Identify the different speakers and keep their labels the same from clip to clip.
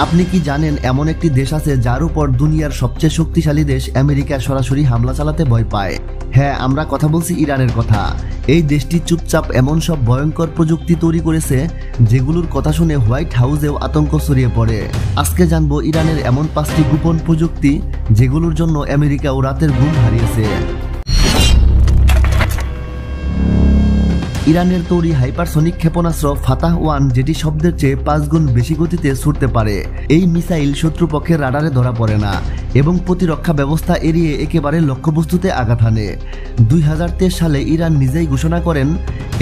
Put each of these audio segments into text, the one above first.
Speaker 1: আপনি কি জানেন এমন একটি দেশ আছে যার উপর দুনিয়ার সবচেয়ে শক্তিশালী দেশ আমেরিকা সরাসরি হামলা চালাতে ভয় পায়? হ্যাঁ, আমরা কথা বলছি ইরানের কথা। এই দেশটি চুপচাপ এমন সব ভয়ঙ্কর প্রযুক্তি তৈরি করেছে যেগুলোর কথা শুনে হোয়াইট হাউসেও আতঙ্ক ছড়িয়ে পড়ে। আজকে জানবো ইরানের এমন 5টি গোপন প্রযুক্তি যেগুলোর জন্য আমেরিকাও রাতের ঘুম হারিয়েছে। ইরানের তৈরি হাইপারসনিক ক্ষেপণাস্ত্র ফাতাহ 1, যেটি শব্দের চেয়ে 5 গুণ বেশি গতিতে ছুটতে পারে। এই মিসাইল শত্রুপক্ষের রাডারে ধরা পড়ে না এবং প্রতিরক্ষা ব্যবস্থা এড়িয়ে একেবারে লক্ষ্যবস্তুতে আঘাত হানে। 2023 সালে ইরান নিজেই ঘোষণা করেন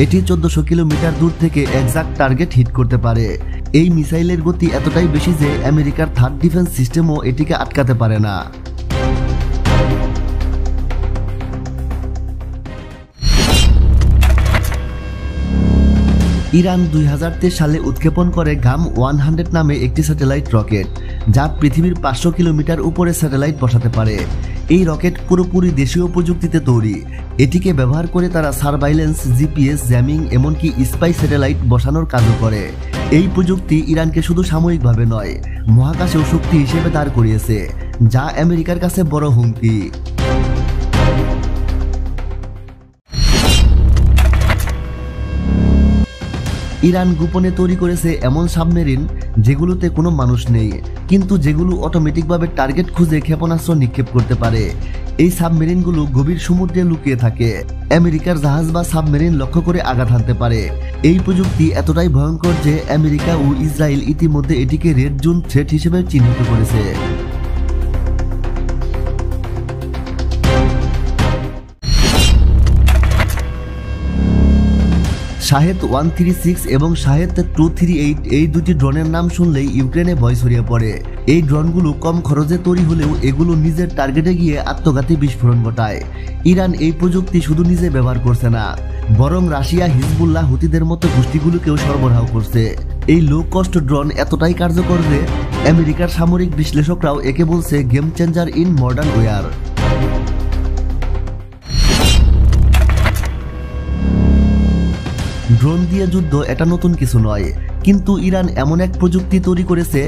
Speaker 1: এটি 1400 কিলোমিটার দূর থেকে এক্সাক্ট টার্গেট হিট করতে পারে। এই মিসাইলের গতি এতটাই বেশি যে আমেরিকার থার্ড ডিফেন্স সিস্টেমও এটিকে আটকাতে পারে না। ইরান 2023 সালে উৎক্ষেপণ করে গাম 100 নামে একটি স্যাটেলাইট রকেট, যা পৃথিবীর 500 কিলোমিটার উপরে স্যাটেলাইট বসাতে পারে। এই রকেট পুরোপুরি দেশীয় প্রযুক্তিতে তৈরি। এটিকে ব্যবহার করে তারা সার্ভাইলেন্স, জিপিএস, জ্যামিং, এমনকি স্পাই স্যাটেলাইট বসানোর কাজও করে। এই প্রযুক্তি ইরানকে শুধু সাময়িকভাবে নয়, মহাকাশেও শক্তি হিসেবে দাঁড় করিয়েছে, যা আমেরিকার কাছে বড় হুমকি। ইরান গোপনে তৈরি করেছে এমন সাবমেরিন যেগুলোতে কোনো মানুষ নেই, কিন্তু যেগুলো অটোমেটিকভাবে টার্গেট খুঁজে ক্ষেপণাস্ত্র নিক্ষেপ করতে পারে। এই সাবমেরিনগুলো গভীর সমুদ্রে লুকিয়ে থাকে, আমেরিকার জাহাজ বা সাবমেরিন লক্ষ্য করে আঘাত হানতে পারে। এই প্রযুক্তি এতটাই ভয়ঙ্কর যে আমেরিকা ও ইসরায়েল ইতিমধ্যে এটিকে রেড জোন থ্রেট হিসেবে চিহ্নিত করেছে। শাহেদ 136 এবং শাহেদ 238 এই দুটি ড্রোনের নাম শুনলেই ইউক্রেনে ভয় ছড়িয়ে পড়ে। এই ড্রোনগুলো কম খরচে তৈরি হলেও এগুলো নিজের টার্গেটে গিয়ে আত্মঘাতী বিস্ফোরণ ঘটায়। ইরান এই প্রযুক্তি শুধু নিজে ব্যবহার করছে না, বরং রাশিয়া, হিজবুল্লাহ, হুতিদের মতো গোষ্ঠীগুলোকেও সরবরাহ করছে। এই লো কস্ট ড্রোন এতটাই কার্যকর যে আমেরিকার সামরিক বিশ্লেষকরাও একে বলছে game changer in modern war. Drone দিয়ে যুদ্ধ এটা নতুন কিছু নয়, কিন্তু ইরান এমন এক প্রযুক্তি তৈরি করেছে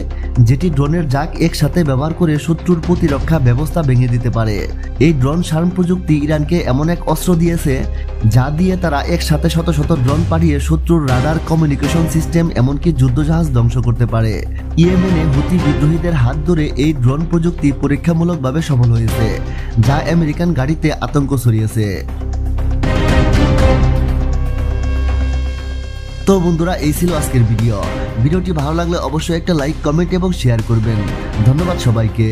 Speaker 1: যেটি ড্রোনের জাক একসাথে ব্যবহার করে শত্রুর প্রতিরক্ষা ব্যবস্থা ভেঙে দিতে পারে। এই ড্রোন শার্ম প্রযুক্তি ইরানকে এমন এক অস্ত্র দিয়েছে যা দিয়ে তারা একসাথে শত শত ড্রোন পাঠিয়ে শত্রুর রাডার, কমিউনিকেশন সিস্টেম, এমনকি যুদ্ধজাহাজ ধ্বংস করতে পারে। ইয়েমেনে হুতি বিদ্রোহীদের হাত ধরে এই ড্রোন প্রযুক্তি পরীক্ষামূলকভাবে সফল হয়েছে, যা আমেরিকান গাড়িতে আতঙ্ক ছড়িয়েছে। তো বন্ধুরা, এই ছিল আজকের ভিডিওটি ভালো লাগলে অবশ্যই একটা লাইক, কমেন্ট এবং শেয়ার করবেন। ধন্যবাদ সবাইকে।